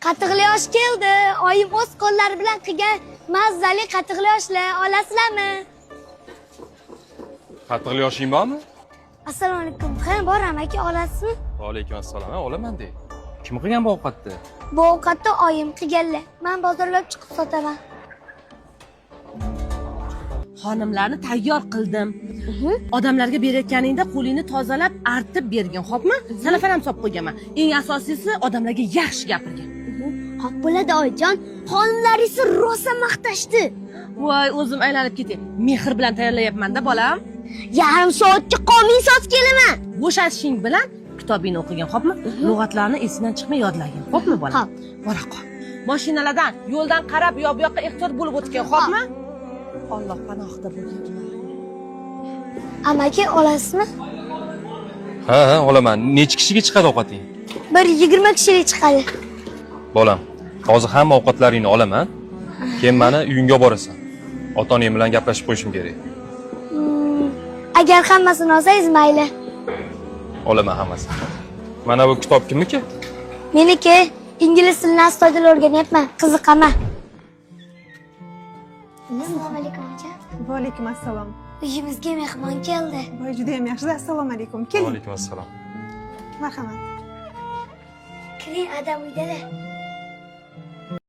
Qatiqli osh keldi. Oyim o'z qo'llari bilan qilgan mazali qatiqli oshlar olasizlarmi? Qatiqli oshing bormi? Assalomu alaykum. Ha, boraman aka, olasizmi? Va alaykum assalom. Ha, olaman de. Kim qilgan bu ovqatni? Bu ovqatni oyim qilganlar. Men bozorlab chiqib sotaman. Xonimlarni tayyor qildim. Odamlarga berayotganingda qo'lingni tozalab, artib bergin, xo'pmi? Salafan ham solib qo'yganman. Eng asosiysi odamlarga yaxshi gapirgin. Xo'p bo'ladi oyijon. Xonimlaringiz rosa maqtashdi. Voy, o'zim aylanib ketay. Mehr bilan tayyorlayapman-da, bolam. Yarim soatga qolmay so'z kelaman. Bo'shashing bilan kitobingni o'qigin, xo'pmi? Lug'atlarni esingdan chiqmay yodlagin, xo'pmi, bolam? Xo'p. Bora qol. Mashinalardan, yo'ldan qarab, bu yoqqa ehtiyot bo'lib o'tgin, xo'pmi? Alloh panohida bo'lgin. Amaki olasizmi? Ha, olaman. Necha kishiga chiqadi ovqating? 20 kishilik chiqadi. Bolam, hozir hamma ovqatlaringni olaman. Keyin meni uyingga olib borasan. Ota-onang bilan gaplashib qo'yishim kerak. Agar hammasini olsangiz mayli. Olaman hammasini. Mana bu kitob kimniki? Meniki ingliz tilini astoydil o'rganyapman. Qiziqaman. Assalomu alaykum aka. Va alaykum assalom. Uyimizga mehmon keldi. Voy, juda ham yaxshi. Assalomu alaykum. Va Keling. alaykum assalom. Marhamat. Kiring, adam uydalar.